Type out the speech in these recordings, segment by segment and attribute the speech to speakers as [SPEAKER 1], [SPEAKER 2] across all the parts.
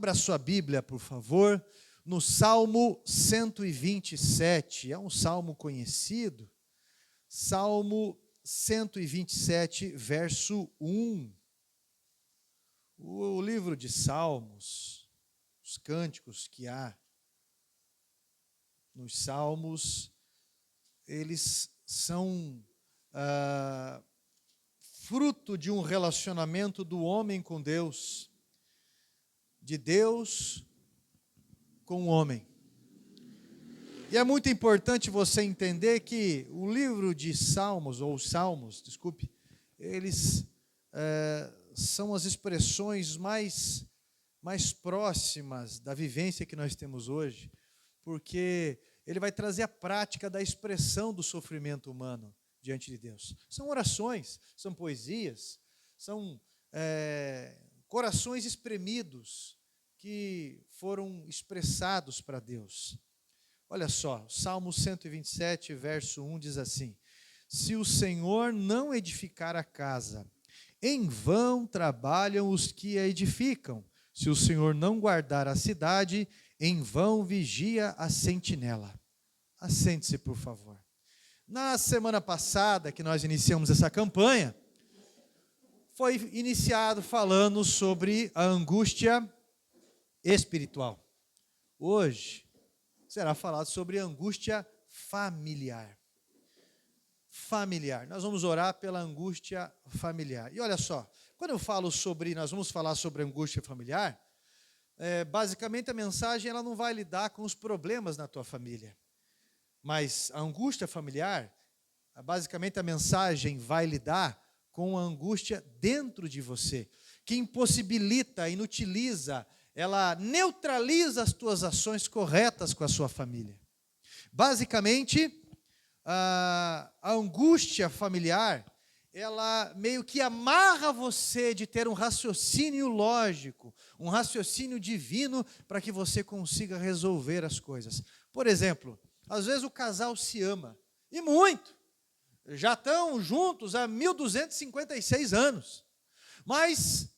[SPEAKER 1] Abra sua Bíblia, por favor, no Salmo 127. É um salmo conhecido. Salmo 127, verso 1. O livro de Salmos, os cânticos que há nos Salmos, eles são fruto de um relacionamento do homem com Deus, de Deus com o homem. E é muito importante você entender que o livro de Salmos, ou Salmos, desculpe, eles são as expressões mais próximas da vivência que nós temos hoje, porque ele vai trazer a prática da expressão do sofrimento humano diante de Deus. São orações, são poesias, são corações espremidos que foram expressados para Deus. Olha só, Salmo 127, verso 1 diz assim: se o Senhor não edificar a casa, em vão trabalham os que a edificam. Se o Senhor não guardar a cidade, em vão vigia a sentinela. Assente-se, por favor. Na semana passada, que nós iniciamos essa campanha, foi iniciado falando sobre a angústia espiritual. Hoje será falado sobre a angústia familiar. Nós vamos orar pela angústia familiar. E olha só, quando eu falo nós vamos falar sobre a angústia familiar, basicamente a mensagem ela não vai lidar com os problemas na tua família. Mas a angústia familiar, basicamente a mensagem vai lidar com a angústia dentro de você, que impossibilita, inutiliza, ela neutraliza as tuas ações corretas com a sua família. Basicamente, a angústia familiar, ela meio que amarra você de ter um raciocínio lógico, um raciocínio divino para que você consiga resolver as coisas. Por exemplo, às vezes o casal se ama, e muito, já estão juntos há 1256 anos, mas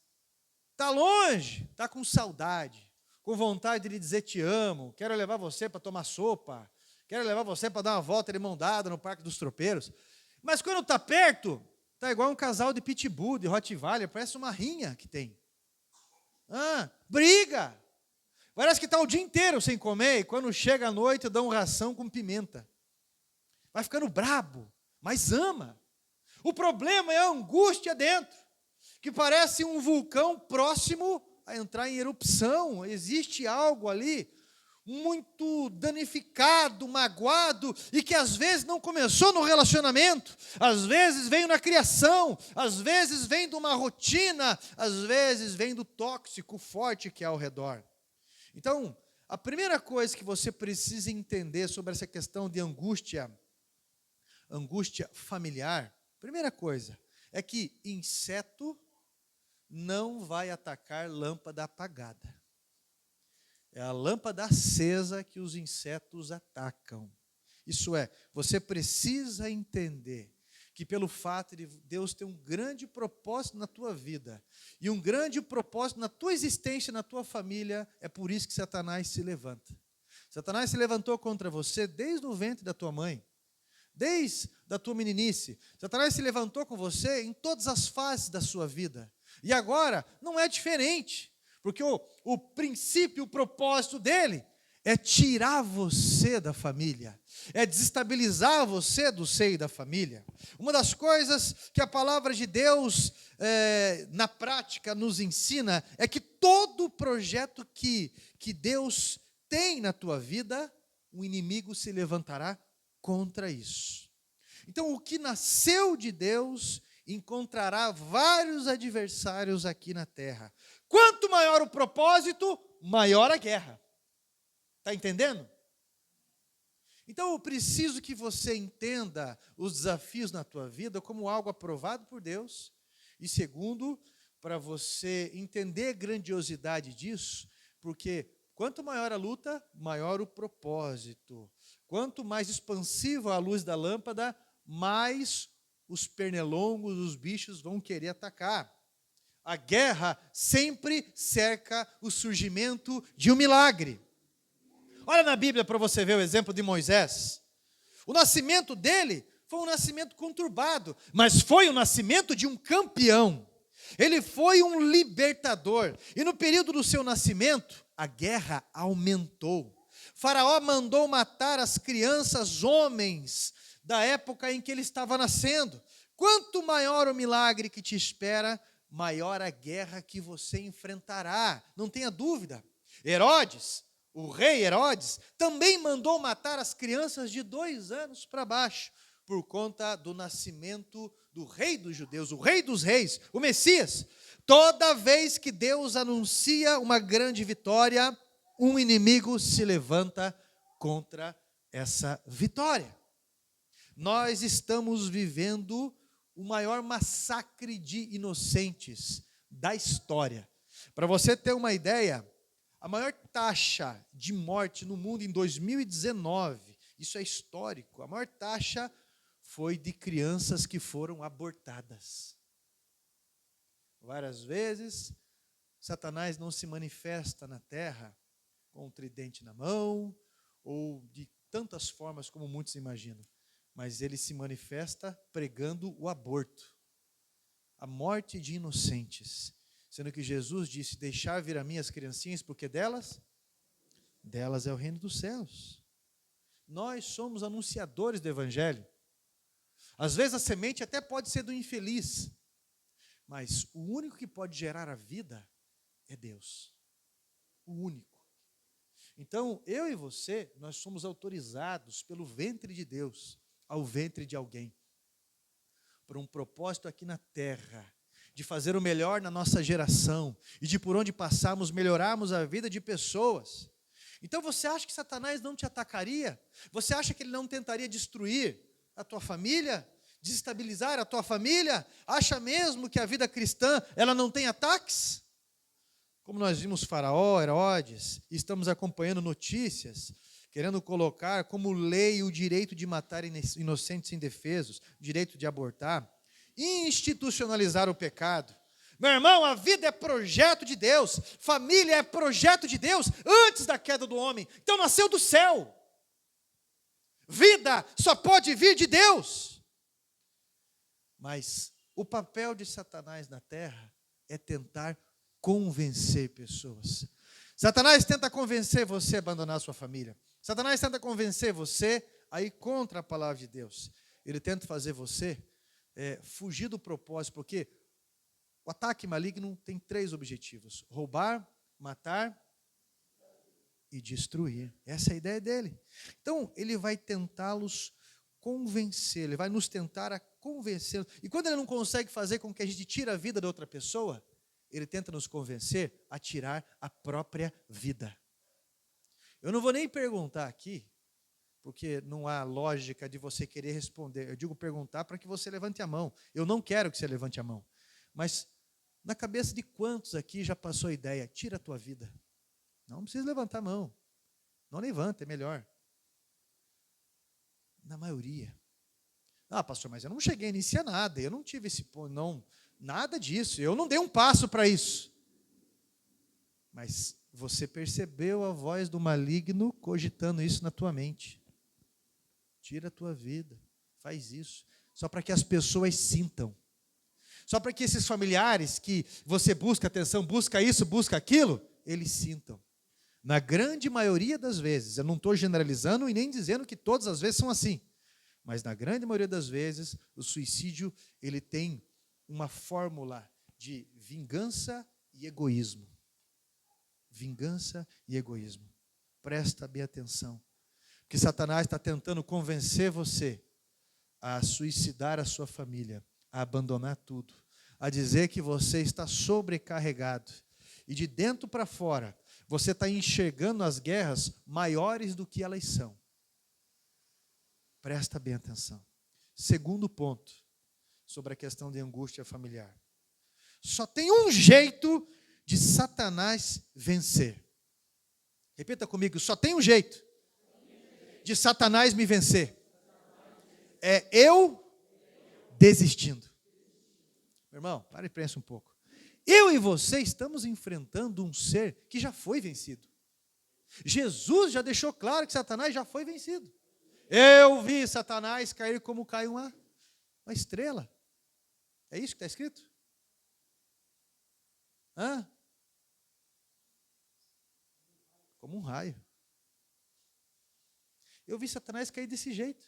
[SPEAKER 1] está longe, está com saudade, com vontade de lhe dizer te amo, quero levar você para tomar sopa, quero levar você para dar uma volta de mão dada no Parque dos Tropeiros. Mas quando está perto, está igual um casal de pitbull, de Rottweiler, parece uma rinha que tem. Briga! Parece que está o dia inteiro sem comer, e quando chega à noite dão ração com pimenta. Vai ficando brabo, mas ama. O problema é a angústia dentro, que parece um vulcão próximo a entrar em erupção. Existe algo ali muito danificado, magoado, e que às vezes não começou no relacionamento, às vezes veio na criação, às vezes vem de uma rotina, às vezes vem do tóxico forte que é ao redor. Então, a primeira coisa que você precisa entender sobre essa questão de angústia familiar, primeira coisa, é que inseto não vai atacar lâmpada apagada. É a lâmpada acesa que os insetos atacam. Isso é, você precisa entender que pelo fato de Deus ter um grande propósito na tua vida e um grande propósito na tua existência, na tua família, é por isso que Satanás se levanta. Satanás se levantou contra você desde o ventre da tua mãe, desde a tua meninice. Satanás se levantou com você em todas as fases da sua vida. E agora não é diferente, porque o princípio, o propósito dele é tirar você da família, é desestabilizar você do seio da família. Uma das coisas que a palavra de Deus, na prática, nos ensina é que todo projeto que Deus tem na tua vida, o inimigo se levantará contra isso. Então, o que nasceu de Deus encontrará vários adversários aqui na terra. Quanto maior o propósito, maior a guerra. Está entendendo? Então eu preciso que você entenda os desafios na tua vida como algo aprovado por Deus. E segundo, para você entender a grandiosidade disso, porque quanto maior a luta, maior o propósito. Quanto mais expansiva a luz da lâmpada, mais os pernilongos, os bichos vão querer atacar. A guerra sempre cerca o surgimento de um milagre. Olha na Bíblia para você ver o exemplo de Moisés. O nascimento dele foi um nascimento conturbado, mas foi o nascimento de um campeão. Ele foi um libertador. E no período do seu nascimento, a guerra aumentou. Faraó mandou matar as crianças homens da época em que ele estava nascendo. Quanto maior o milagre que te espera, maior a guerra que você enfrentará. Não tenha dúvida. Herodes, o rei Herodes, também mandou matar as crianças de 2 anos para baixo, por conta do nascimento do rei dos judeus, o rei dos reis, o Messias. Toda vez que Deus anuncia uma grande vitória, um inimigo se levanta contra essa vitória. Nós estamos vivendo o maior massacre de inocentes da história. Para você ter uma ideia, a maior taxa de morte no mundo em 2019, isso é histórico, a maior taxa foi de crianças que foram abortadas. Várias vezes, Satanás não se manifesta na terra com um tridente na mão, ou de tantas formas como muitos imaginam, mas ele se manifesta pregando o aborto, a morte de inocentes, sendo que Jesus disse: deixar vir a mim as criancinhas, porque delas é o reino dos céus. Nós somos anunciadores do evangelho. Às vezes a semente até pode ser do infeliz, mas o único que pode gerar a vida é Deus. O único. Então, eu e você, nós somos autorizados pelo ventre de Deus ao ventre de alguém, por um propósito aqui na terra, de fazer o melhor na nossa geração, e de por onde passarmos, melhorarmos a vida de pessoas. Então você acha que Satanás não te atacaria? Você acha que ele não tentaria destruir a tua família? Desestabilizar a tua família? Acha mesmo que a vida cristã, ela não tem ataques? Como nós vimos Faraó, Herodes, e estamos acompanhando notícias, querendo colocar como lei o direito de matar inocentes indefesos, o direito de abortar, institucionalizar o pecado. Meu irmão, a vida é projeto de Deus, família é projeto de Deus antes da queda do homem. Então nasceu do céu. Vida só pode vir de Deus. Mas o papel de Satanás na terra é tentar convencer pessoas. Satanás tenta convencer você a abandonar a sua família. Satanás tenta convencer você a ir contra a palavra de Deus. Ele tenta fazer você fugir do propósito, porque o ataque maligno tem 3 objetivos: roubar, matar e destruir. Essa é a ideia dele. Então, ele vai tentá-los convencer, ele vai nos tentar a convencer. E quando ele não consegue fazer com que a gente tire a vida da outra pessoa, ele tenta nos convencer a tirar a própria vida. Eu não vou nem perguntar aqui, porque não há lógica de você querer responder. Eu digo perguntar para que você levante a mão. Eu não quero que você levante a mão. Mas na cabeça de quantos aqui já passou a ideia: tira a tua vida? Não precisa levantar a mão. Não levanta, é melhor. Na maioria. Ah, pastor, mas eu não cheguei a iniciar nada. Eu não tive esse ponto, não, nada disso. Eu não dei um passo para isso. Mas você percebeu a voz do maligno cogitando isso na tua mente. Tira a tua vida, faz isso, só para que as pessoas sintam. Só para que esses familiares que você busca atenção, busca isso, busca aquilo, eles sintam. Na grande maioria das vezes, eu não estou generalizando e nem dizendo que todas as vezes são assim, mas na grande maioria das vezes, o suicídio ele tem uma fórmula de vingança e egoísmo. Vingança e egoísmo. Presta bem atenção. Porque Satanás está tentando convencer você a suicidar a sua família, a abandonar tudo, a dizer que você está sobrecarregado. E de dentro para fora, você está enxergando as guerras maiores do que elas são. Presta bem atenção. Segundo ponto, sobre a questão de angústia familiar. Só tem um jeito de Satanás vencer. Repita comigo, só tem um jeito de Satanás me vencer. É eu desistindo. Meu irmão, para e pensa um pouco. Eu e você estamos enfrentando um ser que já foi vencido. Jesus já deixou claro que Satanás já foi vencido. Eu vi Satanás cair como cai uma estrela. É isso que está escrito? Hã? Como um raio. Eu vi Satanás cair desse jeito.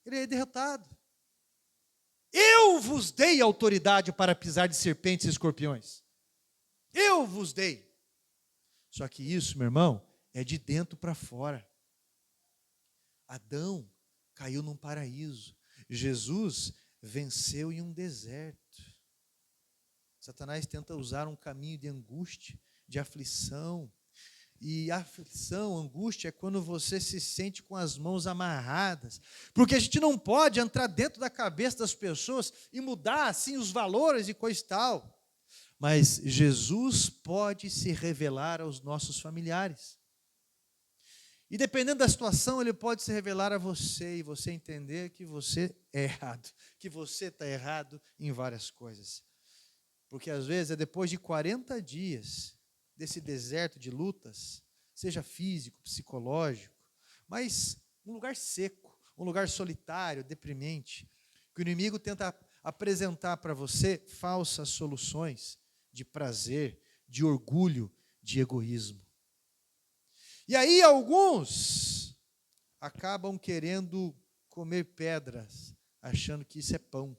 [SPEAKER 1] Ele é derrotado. Eu vos dei autoridade para pisar de serpentes e escorpiões. Eu vos dei. Só que isso, meu irmão, é de dentro para fora. Adão caiu num paraíso. Jesus venceu em um deserto. Satanás tenta usar um caminho de angústia, de aflição. E aflição, angústia é quando você se sente com as mãos amarradas. Porque a gente não pode entrar dentro da cabeça das pessoas e mudar assim os valores e coisa e tal. Mas Jesus pode se revelar aos nossos familiares. E dependendo da situação, ele pode se revelar a você e você entender que você é errado, que você está errado em várias coisas. Porque às vezes é depois de 40 dias desse deserto de lutas, seja físico, psicológico, mas um lugar seco, um lugar solitário, deprimente, que o inimigo tenta apresentar para você falsas soluções de prazer, de orgulho, de egoísmo. E aí alguns acabam querendo comer pedras, achando que isso é pão.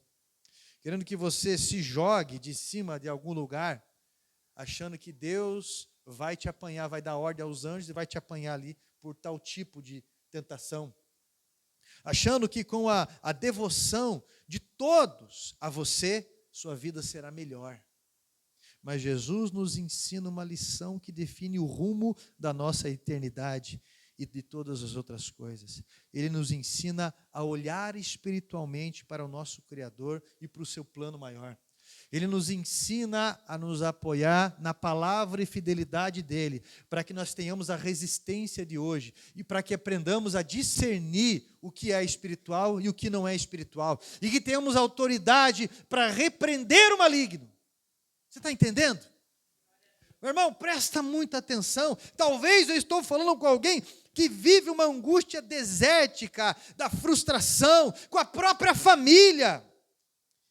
[SPEAKER 1] Querendo que você se jogue de cima de algum lugar, achando que Deus vai te apanhar, vai dar ordem aos anjos e vai te apanhar ali por tal tipo de tentação. Achando que com a devoção de todos a você, sua vida será melhor. Mas Jesus nos ensina uma lição que define o rumo da nossa eternidade e de todas as outras coisas. Ele nos ensina a olhar espiritualmente para o nosso Criador e para o seu plano maior. Ele nos ensina a nos apoiar na palavra e fidelidade dele, para que nós tenhamos a resistência de hoje e para que aprendamos a discernir o que é espiritual e o que não é espiritual, e que tenhamos autoridade para repreender o maligno. Você está entendendo? Meu irmão, presta muita atenção. Talvez eu estou falando com alguém que vive uma angústia desértica, da frustração, com a própria família.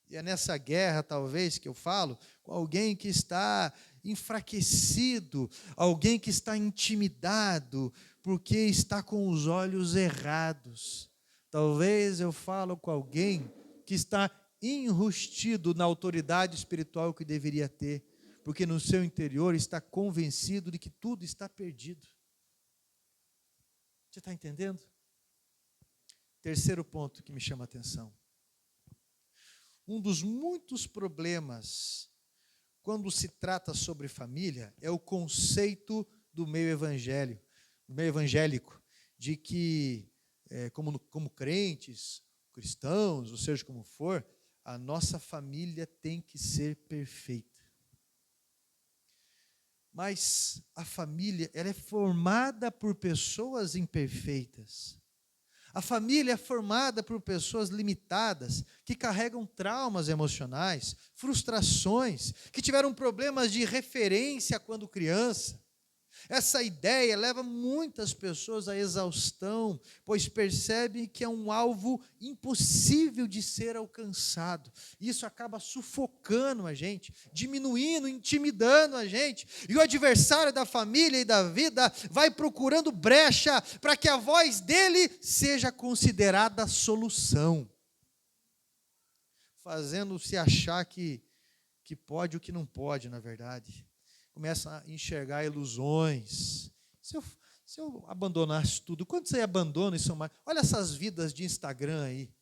[SPEAKER 1] E é nessa guerra, talvez, que eu falo, com alguém que está enfraquecido, alguém que está intimidado, porque está com os olhos errados. Talvez eu falo com alguém que está enrustido na autoridade espiritual que deveria ter, porque no seu interior está convencido de que tudo está perdido. Você está entendendo? Terceiro ponto que me chama a atenção. Um dos muitos problemas quando se trata sobre família é o conceito do meio evangélico, de que, como crentes, cristãos, ou seja, como for, a nossa família tem que ser perfeita. Mas a família, ela é formada por pessoas imperfeitas. A família é formada por pessoas limitadas, que carregam traumas emocionais, frustrações, que tiveram problemas de referência quando criança. Essa ideia leva muitas pessoas à exaustão, pois percebem que é um alvo impossível de ser alcançado. Isso acaba sufocando a gente, diminuindo, intimidando a gente. E o adversário da família e da vida vai procurando brecha para que a voz dele seja considerada a solução, fazendo-se achar que pode o que não pode, na verdade. Começa a enxergar ilusões. Se eu abandonasse tudo, quando você abandona isso mais? Olha essas vidas de Instagram aí.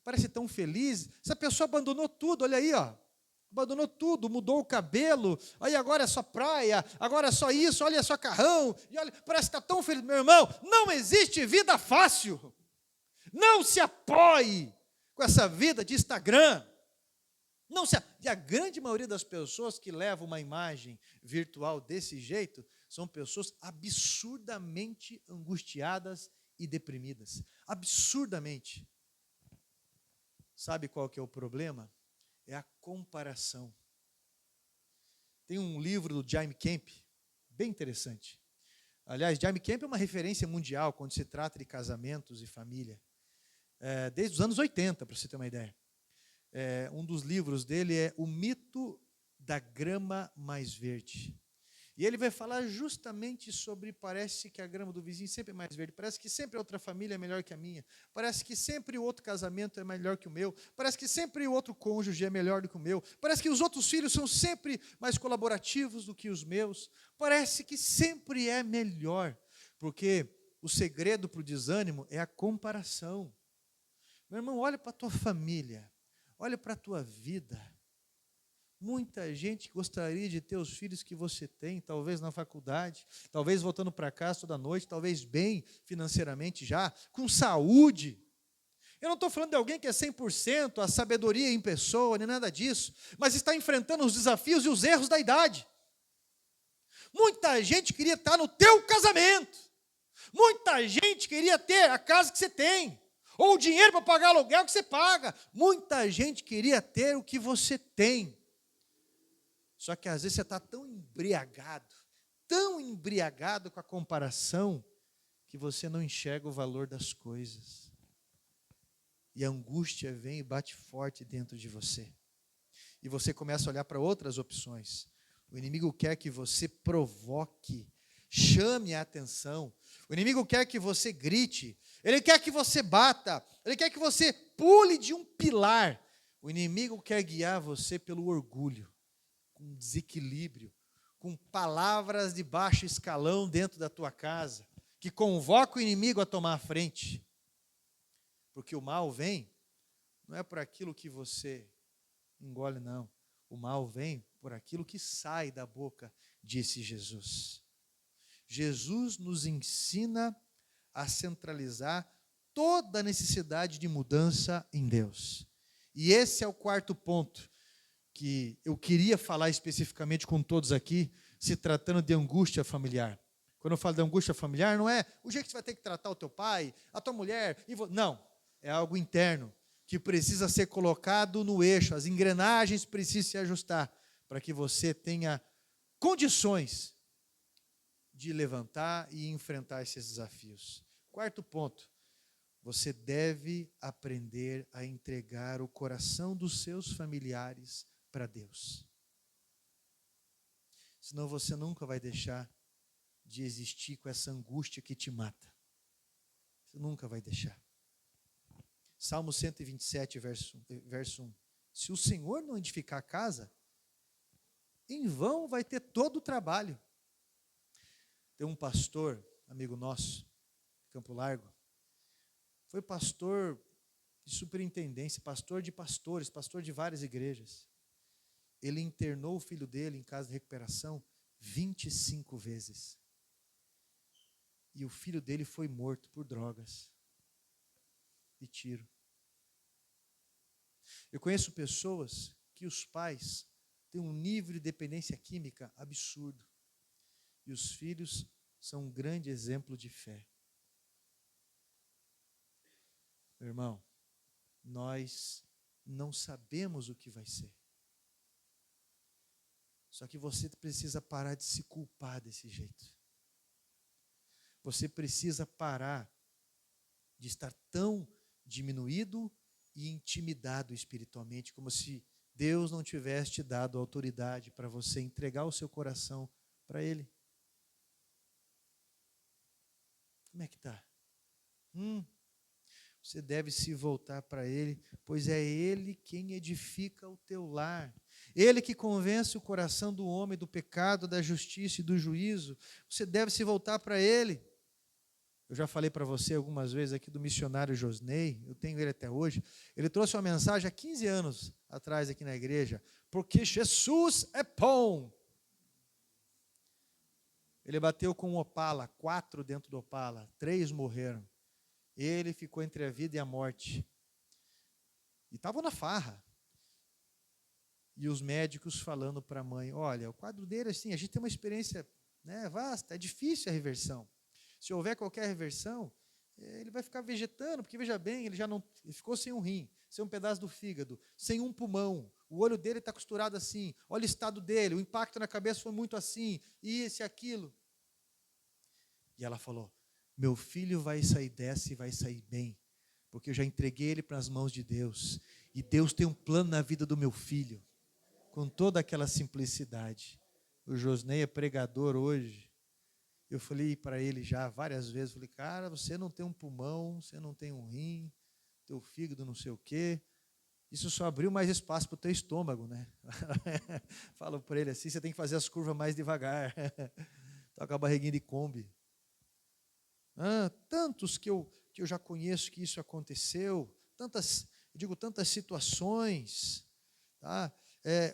[SPEAKER 1] Parece tão feliz. Essa pessoa abandonou tudo, olha aí, ó. Abandonou tudo, mudou o cabelo, aí agora é só praia, agora é só isso, olha só carrão, e olha, parece que está tão feliz. Meu irmão, não existe vida fácil. Não se apoie com essa vida de Instagram. E a grande maioria das pessoas que levam uma imagem virtual desse jeito são pessoas absurdamente angustiadas e deprimidas. Absurdamente. Sabe qual que é o problema? É a comparação. Tem um livro do Jaime Camp, bem interessante. Aliás, Jaime Camp é uma referência mundial quando se trata de casamentos e família. Desde os anos 80, para você ter uma ideia. Um dos livros dele é O Mito da Grama Mais Verde. E ele vai falar justamente sobre, parece que a grama do vizinho sempre é mais verde, parece que sempre a outra família é melhor que a minha, parece que sempre o outro casamento é melhor que o meu, parece que sempre o outro cônjuge é melhor do que o meu, parece que os outros filhos são sempre mais colaborativos do que os meus, parece que sempre é melhor, porque o segredo para o desânimo é a comparação. Meu irmão, olha para a tua família, olha para a tua vida. Muita gente gostaria de ter os filhos que você tem, talvez na faculdade, talvez voltando para casa toda noite, talvez bem financeiramente já, com saúde. Eu não estou falando de alguém que é 100%, a sabedoria em pessoa, nem nada disso, mas está enfrentando os desafios e os erros da idade. Muita gente queria estar no teu casamento, muita gente queria ter a casa que você tem, ou o dinheiro para pagar aluguel que você paga, muita gente queria ter o que você tem. Só que às vezes você está tão embriagado com a comparação, que você não enxerga o valor das coisas. E a angústia vem e bate forte dentro de você. E você começa a olhar para outras opções. O inimigo quer que você provoque, chame a atenção. O inimigo quer que você grite. Ele quer que você bata. Ele quer que você pule de um pilar. O inimigo quer guiar você pelo orgulho, com desequilíbrio, com palavras de baixo escalão dentro da tua casa, que convoca o inimigo a tomar a frente. Porque o mal vem, não é por aquilo que você engole, não. O mal vem por aquilo que sai da boca, disse Jesus. Jesus nos ensina a centralizar toda a necessidade de mudança em Deus. E esse é o quarto ponto que eu queria falar especificamente com todos aqui, se tratando de angústia familiar. Quando eu falo de angústia familiar, não é o jeito que você vai ter que tratar o teu pai, a tua mulher, não, é algo interno, que precisa ser colocado no eixo, as engrenagens precisam se ajustar, para que você tenha condições de levantar e enfrentar esses desafios. Quarto ponto, você deve aprender a entregar o coração dos seus familiares para Deus. Senão você nunca vai deixar de existir com essa angústia que te mata. Você nunca vai deixar. Salmo 127, verso 1. Se o Senhor não edificar a casa, em vão vai ter todo o trabalho. Tem um pastor, amigo nosso, Campo Largo, foi pastor de superintendência, pastor de pastores, pastor de várias igrejas. Ele internou o filho dele em casa de recuperação 25 vezes. E o filho dele foi morto por drogas e tiro. Eu conheço pessoas que os pais têm um nível de dependência química absurdo. E os filhos são um grande exemplo de fé. Meu irmão, nós não sabemos o que vai ser. Só que você precisa parar de se culpar desse jeito. Você precisa parar de estar tão diminuído e intimidado espiritualmente, como se Deus não tivesse te dado autoridade para você entregar o seu coração para Ele. Como é que está? Você deve se voltar para Ele, pois é Ele quem edifica o teu lar. Ele que convence o coração do homem do pecado, da justiça e do juízo. Você deve se voltar para Ele. Eu já falei para você algumas vezes aqui do missionário Josney, eu tenho ele até hoje. Ele trouxe uma mensagem há 15 anos atrás aqui na igreja, porque Jesus é bom. Ele bateu com um Opala, 4 dentro do Opala, 3 morreram. Ele ficou entre a vida e a morte. E estava na farra. E os médicos falando para a mãe, olha, o quadro dele, assim, a gente tem uma experiência, né, vasta, é difícil a reversão. Se houver qualquer reversão, ele vai ficar vegetando, porque veja bem, ele ficou sem um rim, sem um pedaço do fígado, sem um pulmão, o olho dele está costurado assim, olha o estado dele, o impacto na cabeça foi muito assim, e isso e aquilo. E ela falou, meu filho vai sair dessa e vai sair bem, porque eu já entreguei ele para as mãos de Deus, e Deus tem um plano na vida do meu filho, com toda aquela simplicidade. O Josnei é pregador hoje. Eu falei para ele já várias vezes, falei, cara, você não tem um pulmão, você não tem um rim, teu fígado não sei o quê, isso só abriu mais espaço para o teu estômago, né? Falo para ele assim, você tem que fazer as curvas mais devagar, toca a barriguinha de Kombi. Tantos que eu já conheço que isso aconteceu, tantas situações, tá?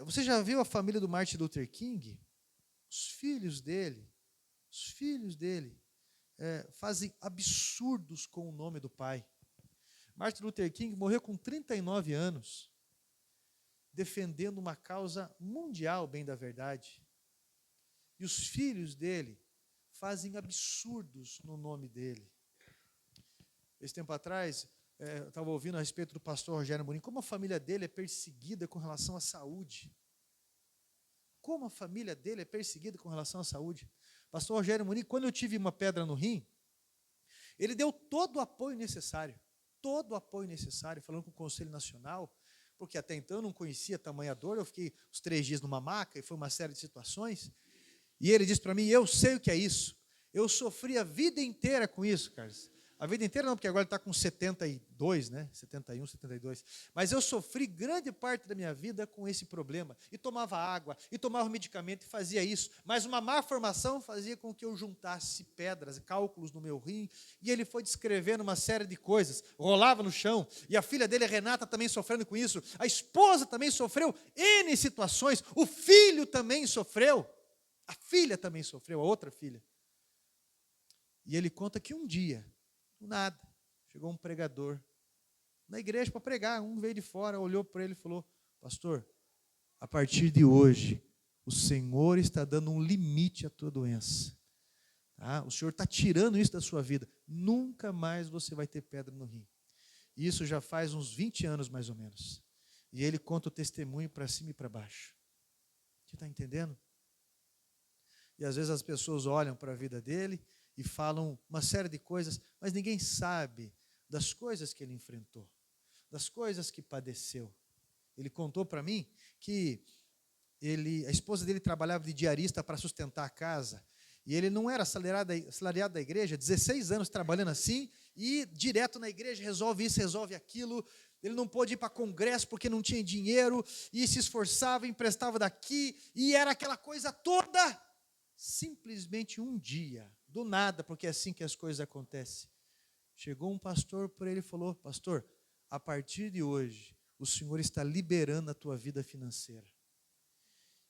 [SPEAKER 1] Você já viu a família do Martin Luther King? Os filhos dele fazem absurdos com o nome do pai. Martin Luther King morreu com 39 anos, defendendo uma causa mundial, bem da verdade. E os filhos dele fazem absurdos no nome dele. Esse tempo atrás, eu estava ouvindo a respeito do pastor Rogério Amorim, como a família dele é perseguida com relação à saúde. Como a família dele é perseguida com relação à saúde. Pastor Rogério Amorim, quando eu tive uma pedra no rim, ele deu todo o apoio necessário, falando com o Conselho Nacional, porque até então eu não conhecia tamanha dor, eu fiquei os 3 dias numa maca, e foi uma série de situações, e ele disse para mim, eu sei o que é isso, eu sofri a vida inteira com isso, Carlos. A vida inteira não, porque agora ele está com 72, né? 71, 72. Mas eu sofri grande parte da minha vida com esse problema. E tomava água, e tomava medicamento, e fazia isso. Mas uma má formação fazia com que eu juntasse pedras, cálculos no meu rim. E ele foi descrevendo uma série de coisas. Rolava no chão. E a filha dele, a Renata, também sofrendo com isso. A esposa também sofreu N situações. O filho também sofreu. A filha também sofreu, a outra filha. E ele conta que um dia, do nada, chegou um pregador na igreja para pregar, um veio de fora, olhou para ele e falou, pastor, a partir de hoje, o Senhor está dando um limite à tua doença. Tá? O Senhor está tirando isso da sua vida. Nunca mais você vai ter pedra no rim. Isso já faz uns 20 anos, mais ou menos. E ele conta o testemunho para cima e para baixo. Você está entendendo? E às vezes as pessoas olham para a vida dele e falam uma série de coisas, mas ninguém sabe das coisas que ele enfrentou, das coisas que padeceu. Ele contou para mim que a esposa dele trabalhava de diarista para sustentar a casa, e ele não era assalariado da igreja, 16 anos trabalhando assim, e direto na igreja, resolve isso, resolve aquilo. Ele não pôde ir para congresso porque não tinha dinheiro, e se esforçava, emprestava daqui, e era aquela coisa toda. Simplesmente um dia, do nada, porque é assim que as coisas acontecem, chegou um pastor para ele e falou, pastor, a partir de hoje, o Senhor está liberando a tua vida financeira.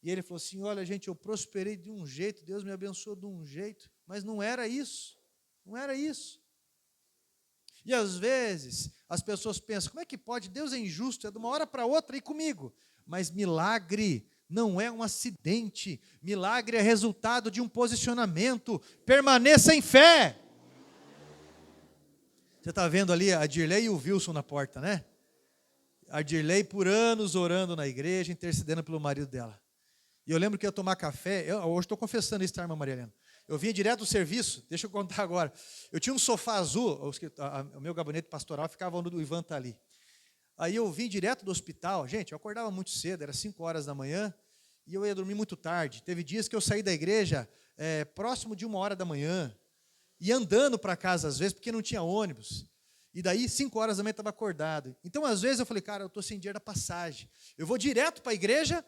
[SPEAKER 1] E ele falou assim, olha gente, eu prosperei de um jeito, Deus me abençoou de um jeito, mas não era isso. E às vezes, as pessoas pensam, como é que pode? Deus é injusto, é de uma hora para outra e comigo. Mas milagre não é um acidente, milagre é resultado de um posicionamento. Permaneça em fé. Você está vendo ali a Dirley e o Wilson na porta, né? A Dirley por anos orando na igreja, intercedendo pelo marido dela. E eu lembro que eu ia tomar café, hoje estou confessando isso, tá, irmã Maria Helena? Eu vinha direto do serviço, deixa eu contar agora. Eu tinha um sofá azul, o meu gabinete pastoral ficava onde o Ivan está ali. Aí eu vim direto do hospital, gente, eu acordava muito cedo, era 5 horas da manhã, e eu ia dormir muito tarde. Teve dias que eu saí da igreja próximo de 1 hora da manhã, e andando para casa às vezes, porque não tinha ônibus. E daí, 5 horas da manhã, eu estava acordado. Então, às vezes, eu falei, cara, eu estou sem dinheiro da passagem. Eu vou direto para a igreja,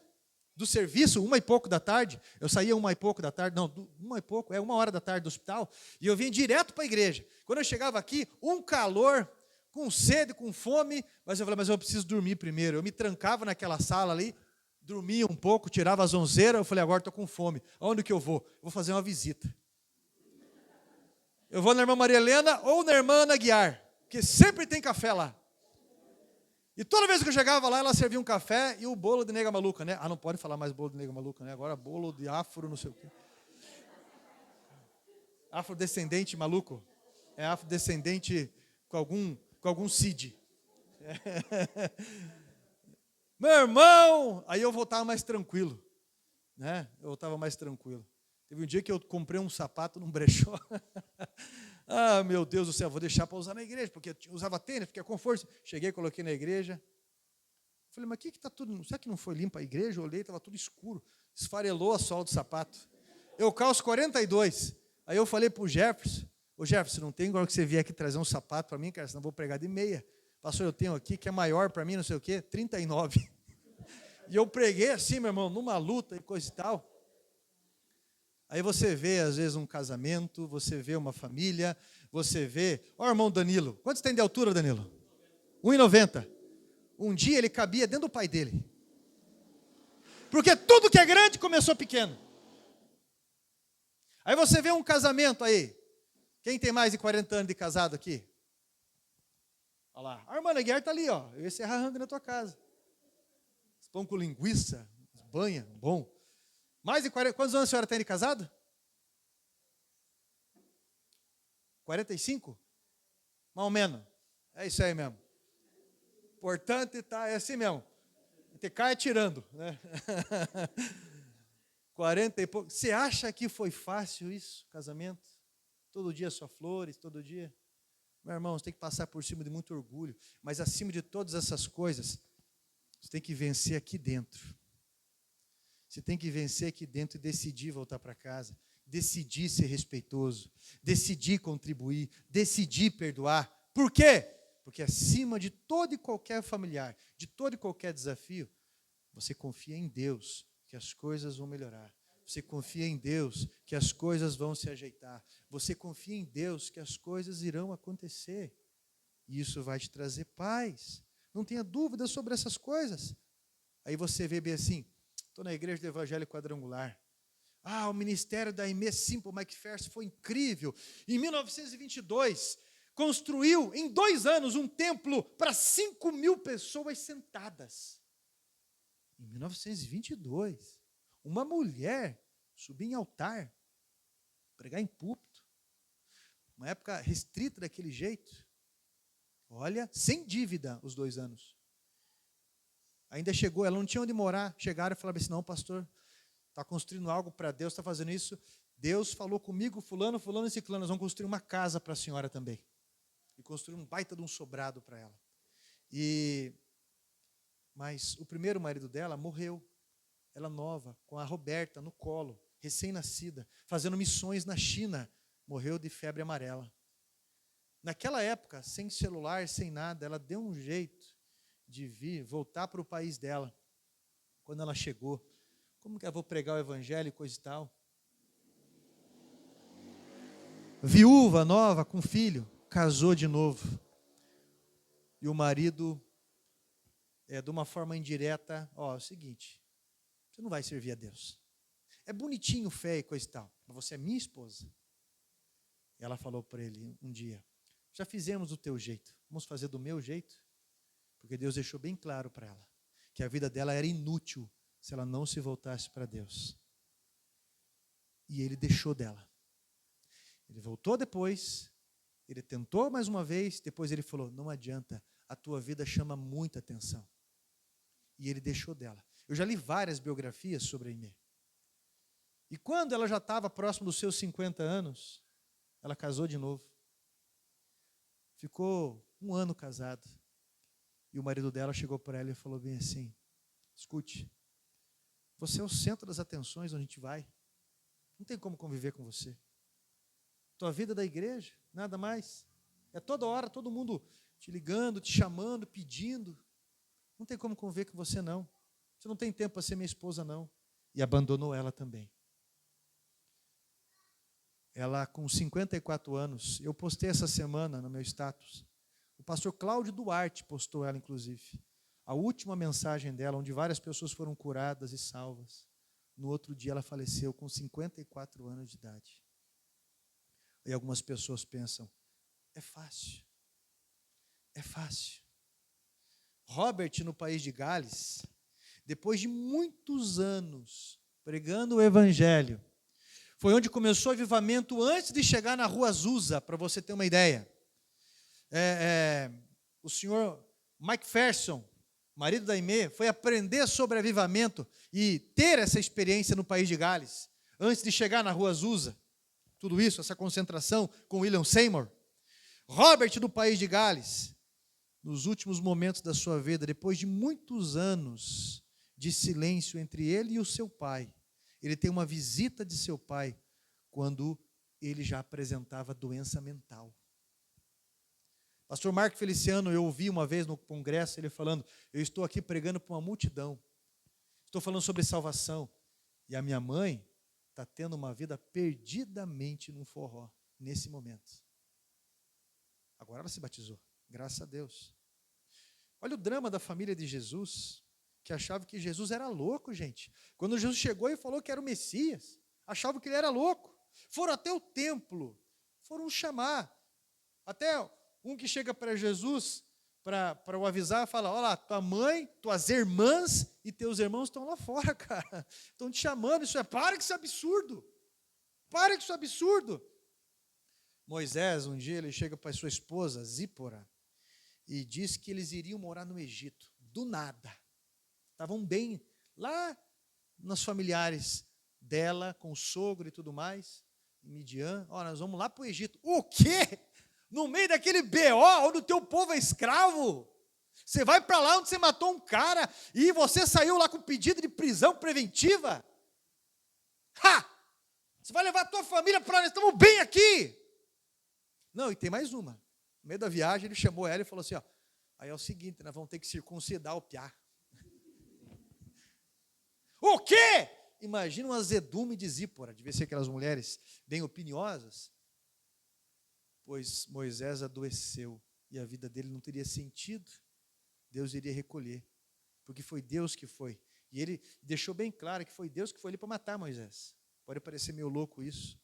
[SPEAKER 1] do serviço, 1 e pouco da tarde. Eu saía 1 e pouco da tarde, não, 1 e pouco, 1 hora da tarde do hospital, e eu vinha direto para a igreja. Quando eu chegava aqui, um calor, com sede, com fome, mas eu falei, mas eu preciso dormir primeiro. Eu me trancava naquela sala ali, dormia um pouco, tirava as onzeiras, eu falei, agora estou com fome. Aonde que eu vou? Vou fazer uma visita. Eu vou na irmã Maria Helena ou na irmã Ana Guiar, porque sempre tem café lá. E toda vez que eu chegava lá, ela servia um café e o bolo de nega maluca, né? Ah, não pode falar mais bolo de nega maluca, né? Agora bolo de afro, não sei o quê. Afrodescendente maluco. É afrodescendente com algum Cid. Meu irmão! Aí eu voltava mais tranquilo, né? Eu voltava mais tranquilo. Teve um dia que eu comprei um sapato num brechó. Ah, meu Deus do céu, vou deixar para usar na igreja, porque eu usava tênis, porque é conforto. Cheguei, coloquei na igreja. Falei, mas o que está tudo... Será que não foi limpo a igreja? Eu olhei, estava tudo escuro. Esfarelou a sola do sapato. Eu calço 42. Aí eu falei para o Jefferson, ô Jefferson, não tem agora que você vier aqui trazer um sapato para mim, cara, senão eu vou pregar de meia. Pastor, eu tenho aqui, que é maior para mim, não sei o quê, 39. E eu preguei assim, meu irmão, numa luta e coisa e tal. Aí você vê, às vezes, um casamento, você vê uma família, você vê... Ó, irmão Danilo, quanto tem de altura, Danilo? 1,90. Um dia ele cabia dentro do pai dele. Porque tudo que é grande começou pequeno. Aí você vê um casamento aí. Quem tem mais de 40 anos de casado aqui? Olha lá. A irmã Guerra está ali, ó. Eu ia ser arranhando na tua casa. Pão com linguiça, banha, bom. Mais de 40. Quantos anos a senhora tem de casado? 45? Mais ou menos. É isso aí mesmo. Importante tá, é assim mesmo. Te cai atirando, né? 40 e pouco. Você acha que foi fácil isso, casamento? Todo dia só flores, todo dia. Meu irmão, você tem que passar por cima de muito orgulho. Mas acima de todas essas coisas, você tem que vencer aqui dentro. Você tem que vencer aqui dentro e decidir voltar para casa. Decidir ser respeitoso. Decidir contribuir. Decidir perdoar. Por quê? Porque acima de todo e qualquer familiar, de todo e qualquer desafio, você confia em Deus que as coisas vão melhorar. Você confia em Deus que as coisas vão se ajeitar. Você confia em Deus que as coisas irão acontecer. E isso vai te trazer paz. Não tenha dúvida sobre essas coisas. Aí você vê bem assim, estou na igreja do Evangelho Quadrangular. Ah, o ministério da Aimee Simple McPherson foi incrível. Em 1922, construiu em 2 anos um templo para 5.000 pessoas sentadas. Em 1922, uma mulher subir em altar, pregar em púlpito, uma época restrita daquele jeito. Olha, sem dívida os 2 anos. Ainda chegou, ela não tinha onde morar. Chegaram e falaram assim, não, pastor, está construindo algo para Deus, está fazendo isso. Deus falou comigo, fulano e ciclano, nós vamos construir uma casa para a senhora também. E construir um baita de um sobrado para ela. Mas o primeiro marido dela morreu. Ela nova, com a Roberta no colo, recém-nascida, fazendo missões na China. Morreu de febre amarela. Naquela época, sem celular, sem nada, ela deu um jeito de voltar para o país dela. Quando ela chegou, como que eu vou pregar o evangelho e coisa e tal? Viúva, nova, com filho, casou de novo. E o marido, de uma forma indireta, é o seguinte, você não vai servir a Deus. É bonitinho, fé e coisa e tal, mas você é minha esposa. E ela falou para ele um dia, já fizemos do teu jeito, vamos fazer do meu jeito? Porque Deus deixou bem claro para ela, que a vida dela era inútil, se ela não se voltasse para Deus. E ele deixou dela. Ele voltou depois, ele tentou mais uma vez, depois ele falou, não adianta, a tua vida chama muita atenção. E ele deixou dela. Eu já li várias biografias sobre a Aimee. E quando ela já estava próximo dos seus 50 anos, ela casou de novo. Ficou 1 ano casado. E o marido dela chegou para ela e falou bem assim, escute, você é o centro das atenções onde a gente vai. Não tem como conviver com você. Tua vida é da igreja, nada mais. É toda hora, todo mundo te ligando, te chamando, pedindo. Não tem como conviver com você, não. Você não tem tempo para ser minha esposa, não. E abandonou ela também. Ela, com 54 anos, eu postei essa semana no meu status. O pastor Cláudio Duarte postou ela, inclusive. A última mensagem dela, onde várias pessoas foram curadas e salvas. No outro dia ela faleceu com 54 anos de idade. E algumas pessoas pensam, é fácil. É fácil. Robert, no país de Gales, depois de muitos anos pregando o evangelho, foi onde começou o avivamento antes de chegar na rua Azusa, para você ter uma ideia. O senhor McPherson marido da Aimee, foi aprender sobre avivamento e ter essa experiência no país de Gales, antes de chegar na Rua Azusa. Tudo isso, essa concentração com William Seymour. Robert, do país de Gales, nos últimos momentos da sua vida, depois de muitos anos de silêncio entre ele e o seu pai, ele tem uma visita de seu pai quando ele já apresentava doença mental. Pastor Marco Feliciano, eu ouvi uma vez no congresso ele falando: eu estou aqui pregando para uma multidão, estou falando sobre salvação, e a minha mãe está tendo uma vida perdidamente num forró, nesse momento. Agora ela se batizou, graças a Deus. Olha o drama da família de Jesus, que achava que Jesus era louco, gente. Quando Jesus chegou e falou que era o Messias, achavam que ele era louco. Foram até o templo, foram chamar. Até um que chega para Jesus, para o avisar, fala: olha lá, tua mãe, tuas irmãs e teus irmãos estão lá fora, cara. Estão te chamando, para que isso é absurdo. Para que isso é absurdo. Moisés, um dia, ele chega para sua esposa, Zípora, e diz que eles iriam morar no Egito, do nada. Estavam bem lá nos familiares dela, com o sogro e tudo mais, em Midian. Nós vamos lá para o Egito. O quê? No meio daquele BO, onde o teu povo é escravo? Você vai para lá onde você matou um cara e você saiu lá com pedido de prisão preventiva? Você vai levar a tua família para lá, nós estamos bem aqui. Não, e tem mais uma. No meio da viagem, ele chamou ela e falou assim: aí é o seguinte, nós vamos ter que circuncidar o piá. O quê? Imagina um azedume de Zípora, devia ser aquelas mulheres bem opiniosas. Pois Moisés adoeceu e a vida dele não teria sentido. Deus iria recolher, porque foi Deus que foi. E ele deixou bem claro que foi Deus que foi ali para matar Moisés. Pode parecer meio louco isso.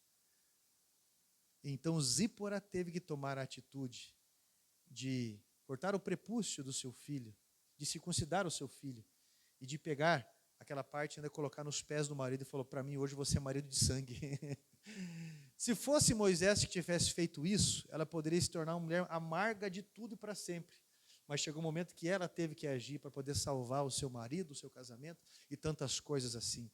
[SPEAKER 1] Então Zípora teve que tomar a atitude de cortar o prepúcio do seu filho, de circuncidar o seu filho e de pegar aquela parte e ainda colocar nos pés do marido e falou: para mim hoje você é marido de sangue. Se fosse Moisés que tivesse feito isso, ela poderia se tornar uma mulher amarga de tudo para sempre. Mas chegou um momento que ela teve que agir para poder salvar o seu marido, o seu casamento e tantas coisas assim.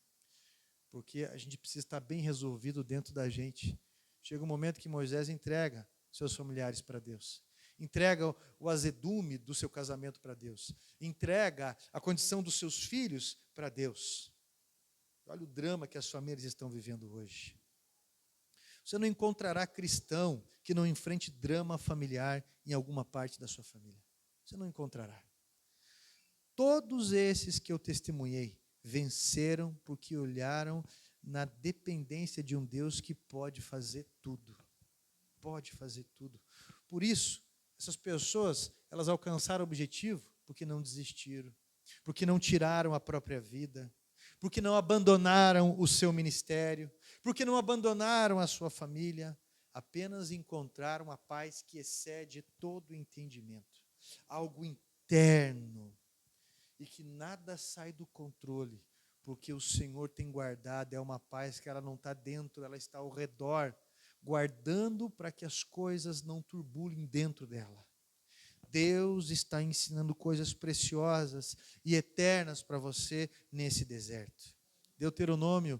[SPEAKER 1] Porque a gente precisa estar bem resolvido dentro da gente. Chega um momento que Moisés entrega seus familiares para Deus. Entrega o azedume do seu casamento para Deus. Entrega a condição dos seus filhos para Deus. Olha o drama que as famílias estão vivendo hoje. Você não encontrará cristão que não enfrente drama familiar em alguma parte da sua família. Você não encontrará. Todos esses que eu testemunhei venceram porque olharam na dependência de um Deus que pode fazer tudo. Pode fazer tudo. Por isso, essas pessoas, elas alcançaram o objetivo porque não desistiram, porque não tiraram a própria vida, porque não abandonaram o seu ministério, porque não abandonaram a sua família, apenas encontraram a paz que excede todo o entendimento. Algo interno e que nada sai do controle, porque o Senhor tem guardado, é uma paz que ela não está dentro, ela está ao redor, guardando para que as coisas não turbulem dentro dela. Deus está ensinando coisas preciosas e eternas para você nesse deserto. Deuteronômio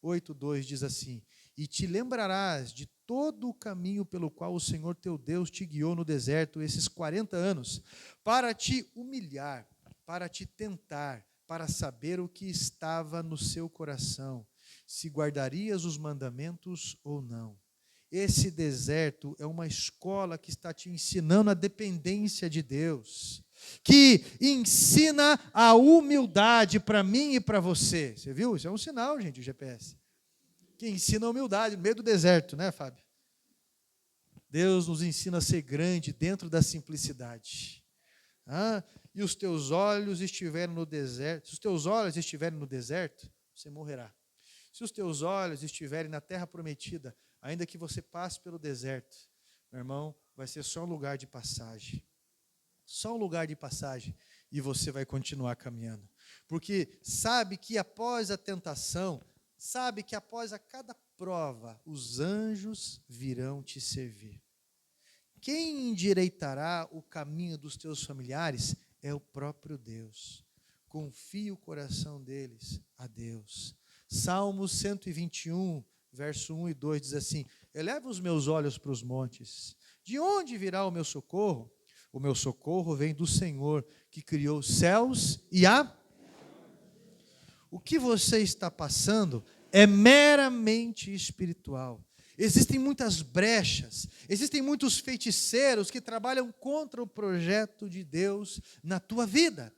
[SPEAKER 1] 8:2 diz assim: e te lembrarás de todo o caminho pelo qual o Senhor teu Deus te guiou no deserto esses 40 anos, para te humilhar, para te tentar, para saber o que estava no seu coração, se guardarias os mandamentos ou não. Esse deserto é uma escola que está te ensinando a dependência de Deus, que ensina a humildade para mim e para você. Você viu? Isso é um sinal, gente, o GPS. Que ensina a humildade no meio do deserto, né, Fábio? Deus nos ensina a ser grande dentro da simplicidade. E os teus olhos estiverem no deserto, se os teus olhos estiverem no deserto, você morrerá. Se os teus olhos estiverem na terra prometida, ainda que você passe pelo deserto, meu irmão, vai ser só um lugar de passagem. Só um lugar de passagem e você vai continuar caminhando. Porque sabe que após a tentação, sabe que após a cada prova, os anjos virão te servir. Quem endireitará o caminho dos teus familiares é o próprio Deus. Confie o coração deles a Deus. Salmo 121, verso 1 e 2 diz assim: eleva os meus olhos para os montes. De onde virá o meu socorro? O meu socorro vem do Senhor, que criou os céus e a... O que você está passando é meramente espiritual. Existem muitas brechas, existem muitos feiticeiros que trabalham contra o projeto de Deus na tua vida.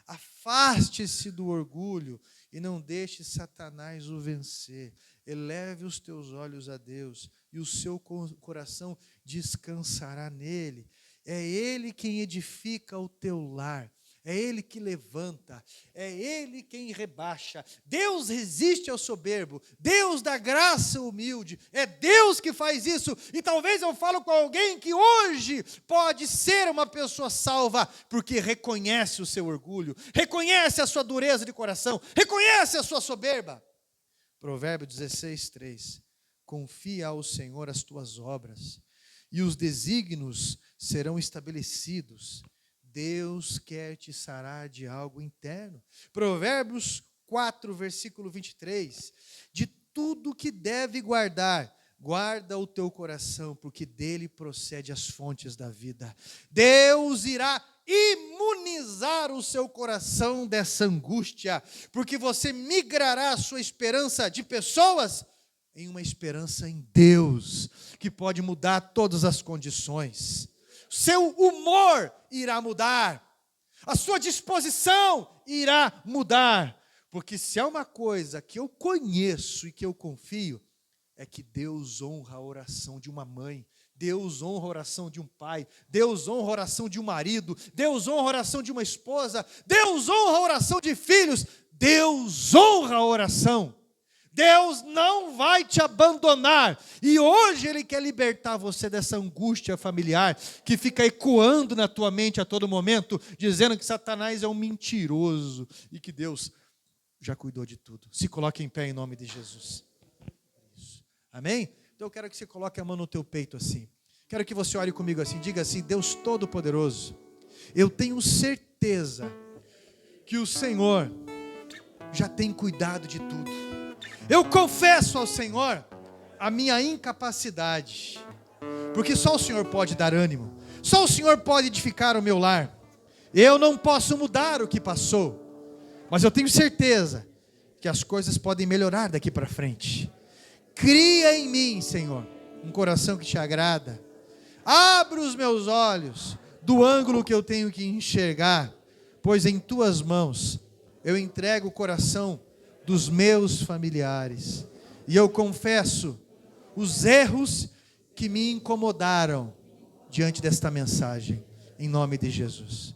[SPEAKER 1] Afaste-se do orgulho e não deixe Satanás o vencer. Eleve os teus olhos a Deus e o seu coração descansará nele. É Ele quem edifica o teu lar. É Ele que levanta, é Ele quem rebaixa. Deus resiste ao soberbo, Deus dá graça ao humilde, é Deus que faz isso. E talvez eu falo com alguém que hoje pode ser uma pessoa salva, porque reconhece o seu orgulho, reconhece a sua dureza de coração, reconhece a sua soberba. Provérbio 16, 3. Confia ao Senhor as tuas obras, e os desígnios serão estabelecidos. Deus quer te sarar de algo interno. Provérbios 4, versículo 23. De tudo que deve guardar, guarda o teu coração, porque dele procede as fontes da vida. Deus irá imunizar o seu coração dessa angústia, porque você migrará a sua esperança de pessoas em uma esperança em Deus, que pode mudar todas as condições. Seu humor irá mudar, a sua disposição irá mudar, porque se há uma coisa que eu conheço e que eu confio, é que Deus honra a oração de uma mãe, Deus honra a oração de um pai, Deus honra a oração de um marido, Deus honra a oração de uma esposa, Deus honra a oração de filhos, Deus honra a oração. Deus não vai te abandonar, e hoje Ele quer libertar você dessa angústia familiar, que fica ecoando na tua mente a todo momento, dizendo que Satanás é um mentiroso, e que Deus já cuidou de tudo. Se coloque em pé em nome de Jesus. Isso. Amém? Então eu quero que você coloque a mão no teu peito assim, quero que você ore comigo assim, diga assim: Deus Todo-Poderoso, eu tenho certeza que o Senhor já tem cuidado de tudo. Eu confesso ao Senhor a minha incapacidade, porque só o Senhor pode dar ânimo, só o Senhor pode edificar o meu lar. Eu não posso mudar o que passou, mas eu tenho certeza que as coisas podem melhorar daqui para frente. Cria em mim, Senhor, um coração que te agrada. Abre os meus olhos do ângulo que eu tenho que enxergar, pois em tuas mãos eu entrego o coração dos meus familiares, e eu confesso os erros que me incomodaram diante desta mensagem, em nome de Jesus.